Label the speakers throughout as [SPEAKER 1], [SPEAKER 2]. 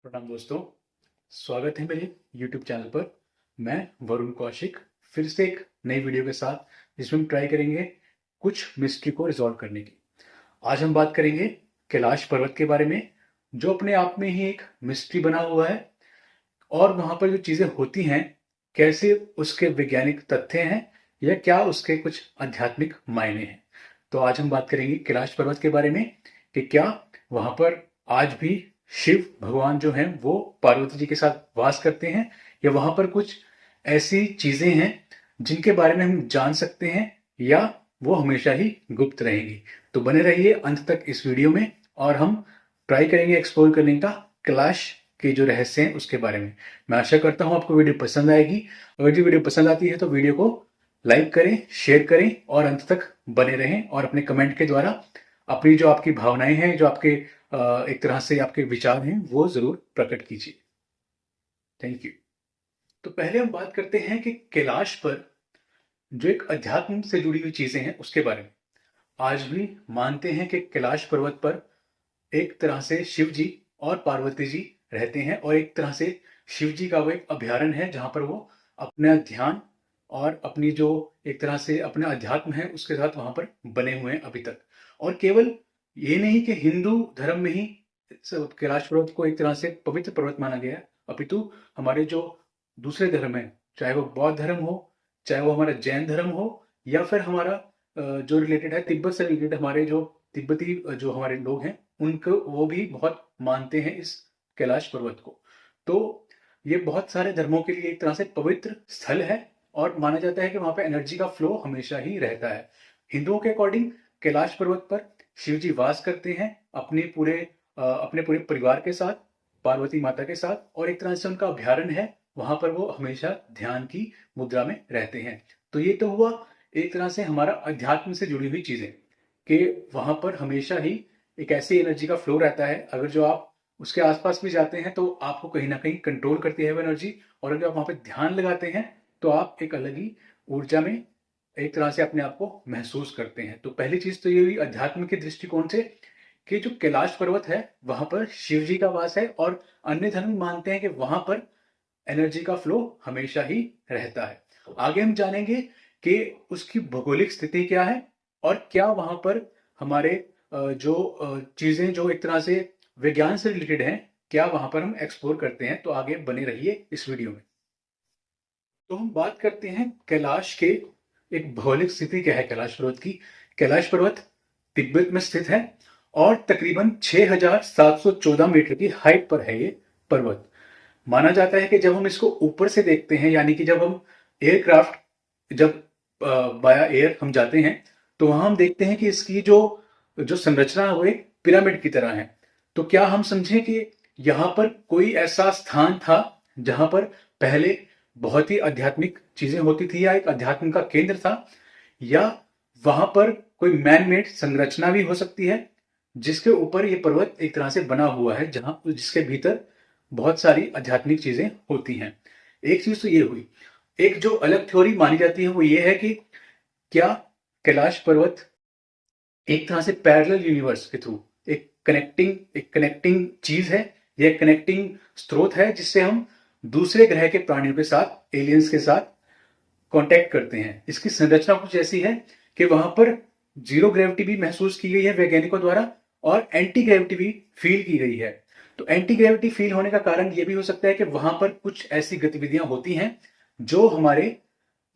[SPEAKER 1] प्रणाम दोस्तों। स्वागत है मेरे YouTube चैनल पर। मैं वरुण कौशिक फिर से एक नई वीडियो के साथ, जिसमें हम ट्राई करेंगे कुछ मिस्ट्री को रिजॉल्व करने की। आज हम बात करेंगे कैलाश पर्वत के बारे में, जो अपने आप में ही एक मिस्ट्री बना हुआ है। और वहाँ पर जो चीज़ें होती हैं, कैसे उसके वैज्ञानिक तथ्य हैं या क्या उसके कुछ आध्यात्मिक मायने हैं। तो आज हम बात करेंगे कैलाश पर्वत के बारे में कि क्या वहाँ पर आज भी शिव भगवान जो हैं वो पार्वती जी के साथ वास करते हैं, या वहाँ पर कुछ ऐसी चीज़ें हैं जिनके बारे में हम जान सकते हैं, या वो हमेशा ही गुप्त रहेंगी। तो बने रहिए अंत तक इस वीडियो में, और हम ट्राई करेंगे एक्सप्लोर करने का कैलाश के जो रहस्य हैं उसके बारे में। मैं आशा करता हूँ आपको वीडियो पसंद आएगी। अगर जो वीडियो पसंद आती है तो वीडियो को लाइक करें, शेयर करें और अंत तक बने रहें, और अपने कमेंट के द्वारा अपनी जो आपकी भावनाएं हैं, जो आपके एक तरह से आपके विचार हैं, वो जरूर प्रकट कीजिए। Thank you. तो पहले हम बात करते हैं कि कैलाश पर जो एक अध्यात्म से जुड़ी हुई चीजें हैं उसके बारे में। आज भी मानते हैं कि कैलाश पर्वत पर एक तरह से शिव जी और पार्वती जी रहते हैं, और एक तरह से शिव जी का वो एक अभयारण्य है जहां पर वो अपना ध्यान और अपनी जो एक तरह से अपना अध्यात्म है उसके साथ वहां पर बने हुए हैं अभी तक। और केवल ये नहीं कि हिंदू धर्म में ही कैलाश पर्वत को एक तरह से पवित्र पर्वत माना गया है, अपितु हमारे जो दूसरे धर्म है, चाहे वो बौद्ध धर्म हो, चाहे वो हमारा जैन धर्म हो, या फिर हमारा जो रिलेटेड है तिब्बत से रिलेटेड, हमारे जो तिब्बती जो हमारे लोग हैं उनको वो भी बहुत मानते हैं इस कैलाश पर्वत को। तो ये बहुत सारे धर्मों के लिए एक तरह से पवित्र स्थल है, और माना जाता है कि वहां पे एनर्जी का फ्लो हमेशा ही रहता है। हिंदुओं के अकॉर्डिंग कैलाश पर्वत पर शिव जी वास करते हैं अपने पूरे परिवार के साथ, पार्वती माता के साथ, और एक तरह से उनका अभ्यारण्य है। वहां पर वो हमेशा ध्यान की मुद्रा में रहते हैं। तो ये तो हुआ एक तरह से हमारा अध्यात्म से जुड़ी हुई चीजें, कि वहां पर हमेशा ही एक ऐसी एनर्जी का फ्लो रहता है। अगर जो आप उसके आसपास भी जाते हैं तो आपको कहीं ना कहीं कंट्रोल करती है वो एनर्जी, और अगर आप वहां पर ध्यान लगाते हैं तो आप एक अलग ही ऊर्जा में एक तरह से अपने आप को महसूस करते हैं। तो पहली चीज तो ये हुई अध्यात्म के दृष्टिकोण से, कि जो कैलाश पर्वत है वहां पर शिव जी का वास है, और अन्य धर्म मानते हैं कि वहां पर एनर्जी का फ्लो हमेशा ही रहता है। आगे हम जानेंगे कि उसकी भौगोलिक स्थिति क्या है, और क्या वहां पर हमारे जो चीजें जो एक तरह से विज्ञान से रिलेटेड हैं, क्या वहां पर हम एक्सप्लोर करते हैं। तो आगे बने रहिए इस वीडियो में। तो हम बात करते हैं कैलाश के एक भौगोलिक स्थिति क्या है कैलाश पर्वत की। कैलाश पर्वत तिब्बत में स्थित है, और तकरीबन 6,714 मीटर की हाइट पर है ये पर्वत। माना जाता है कि जब हम इसको ऊपर से देखते हैं, यानी कि जब हम एयरक्राफ्ट जब बाया एयर हम जाते हैं, तो वहां हम देखते हैं कि इसकी जो जो संरचना है वो एक पिरामिड की तरह है। तो क्या हम समझें कि यहाँ पर कोई ऐसा स्थान था जहां पर पहले बहुत ही आध्यात्मिक चीजें होती थी, या एक अध्यात्म का केंद्र था, या वहां पर कोई मैन मेड संरचना भी हो सकती है जिसके ऊपर ये पर्वत एक तरह से बना हुआ है, जहां जिसके भीतर बहुत सारी आध्यात्मिक चीजें होती हैं। एक चीज तो ये हुई। एक जो अलग थ्योरी मानी जाती है वो ये है कि क्या कैलाश पर्वत एक तरह से पैरेलल यूनिवर्स के थ्रू एक कनेक्टिंग चीज है, या कनेक्टिंग स्रोत है, जिससे हम दूसरे ग्रह के प्राणियों के साथ, एलियंस के साथ कांटेक्ट करते हैं। इसकी संरचना कुछ ऐसी है कि वहां पर जीरो ग्रेविटी भी महसूस की गई है वैज्ञानिकों द्वारा, और एंटी ग्रेविटी भी फील की गई है। तो एंटी ग्रेविटी फील होने का कारण यह भी हो सकता है कि वहां पर कुछ ऐसी गतिविधियां होती हैं जो हमारे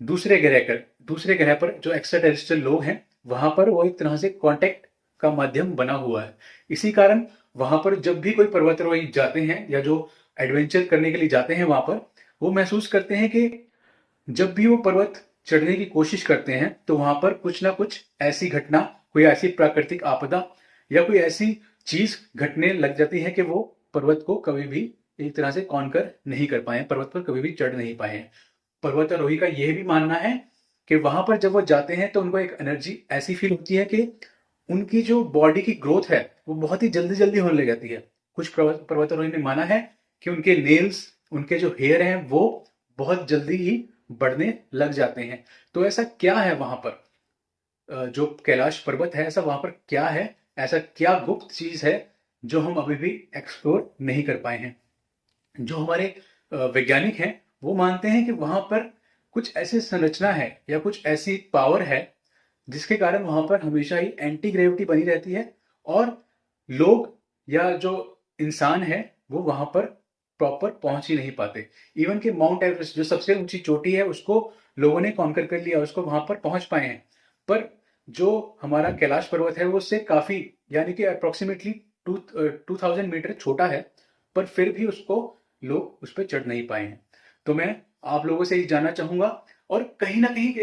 [SPEAKER 1] दूसरे ग्रह पर जो एक्स्ट्रा टेरेस्ट्रियल लोग हैं वहां पर वो एक तरह से कांटेक्ट का माध्यम बना हुआ है। इसी कारण वहां पर जब भी कोई पर्वतारोही जाते हैं, या जो एडवेंचर करने के लिए जाते हैं वहां पर, वो महसूस करते हैं कि जब भी वो पर्वत चढ़ने की कोशिश करते हैं तो वहां पर कुछ ना कुछ ऐसी घटना, कोई ऐसी प्राकृतिक आपदा, या कोई ऐसी चीज घटने लग जाती है कि वो पर्वत को कभी भी एक तरह से कॉन्कर नहीं कर पाए, पर्वत पर कभी भी चढ़ नहीं पाए हैं। पर्वतारोही का यह भी मानना है कि वहां पर जब वो जाते हैं तो उनको एक एनर्जी ऐसी फील होती है कि उनकी जो बॉडी की ग्रोथ है वो बहुत ही जल्दी जल्दी होने लग जाती है। कुछ पर्वतारोही ने माना है कि उनके नेल्स, उनके जो हेयर हैं वो बहुत जल्दी ही बढ़ने लग जाते हैं। तो ऐसा क्या है वहां पर, जो कैलाश पर्वत है, ऐसा वहां पर क्या है, ऐसा क्या गुप्त चीज है जो हम अभी भी एक्सप्लोर नहीं कर पाए हैं। जो हमारे वैज्ञानिक हैं वो मानते हैं कि वहां पर कुछ ऐसी संरचना है या कुछ ऐसी पावर है जिसके कारण वहां पर हमेशा ही एंटी ग्रेविटी बनी रहती है, और लोग या जो इंसान है वो वहां पर प्रॉपर पहुंच ही नहीं पाते। इवन कि माउंट एवरेस्ट जो सबसे ऊंची चोटी है उसको लोगों ने कॉन्कर कर लिया, उसको वहां पर पहुंच पाए हैं। पर जो हमारा कैलाश पर्वत है वो उससे काफी, यानी कि अप्रोक्सीमेटली 2000 मीटर छोटा है, पर फिर भी उसको लोग उस पर चढ़ नहीं पाए हैं। तो मैं आप लोगों से ये जानना चाहूंगा। और कहीं ना कहीं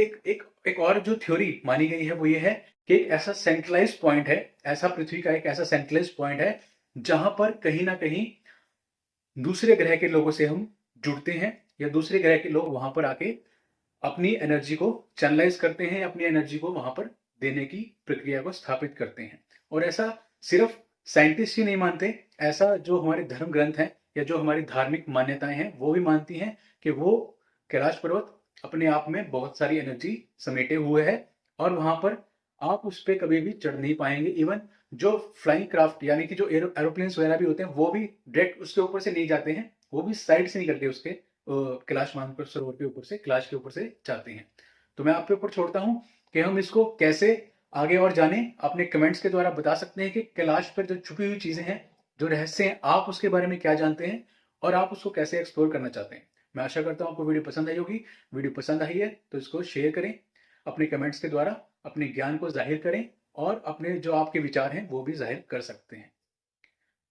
[SPEAKER 1] एक और जो थ्योरी मानी गई है वो ये है कि एक ऐसा सेंट्रलाइज पॉइंट है, ऐसा पृथ्वी का एक ऐसा सेंट्रलाइज पॉइंट है जहां पर कहीं ना कहीं दूसरे ग्रह के लोगों से हम जुड़ते हैं, या दूसरे ग्रह के लोग वहां पर आके अपनी एनर्जी को चैनलाइज करते हैं, अपनी एनर्जी को वहां पर देने की प्रक्रिया को स्थापित करते हैं। और ऐसा सिर्फ साइंटिस्ट ही नहीं मानते, ऐसा जो हमारे धर्म ग्रंथ हैं या जो हमारी धार्मिक मान्यताएं हैं वो भी मानती हैं कि वो कैलाश पर्वत अपने आप में बहुत सारी एनर्जी समेटे हुए है, और वहां पर आप उस पर कभी भी चढ़ नहीं पाएंगे। इवन जो फ्लाइंग क्राफ्ट यानी कि जो एरोप्लेन्स वगैरह भी होते हैं वो भी डायरेक्ट उसके ऊपर से नहीं जाते हैं, वो भी साइड से निकल के उसके कैलाश मानसरोवर के ऊपर से, कैलाश के ऊपर से जाते हैं। तो मैं आपके ऊपर छोड़ता हूं कि हम इसको कैसे आगे और जाने। अपने कमेंट्स के द्वारा बता सकते हैं कि कैलाश पर जो छुपी हुई चीजें हैं, जो रहस्य हैं, आप उसके बारे में क्या जानते हैं और आप उसको कैसे एक्सप्लोर करना चाहते हैं। मैं आशा करता हूं आपको वीडियो पसंद आई होगी। वीडियो पसंद आई है तो इसको शेयर करें, अपने कमेंट्स के द्वारा अपने ज्ञान को जाहिर करें, और अपने जो आपके विचार हैं वो भी जाहिर कर सकते हैं।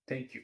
[SPEAKER 1] Thank you.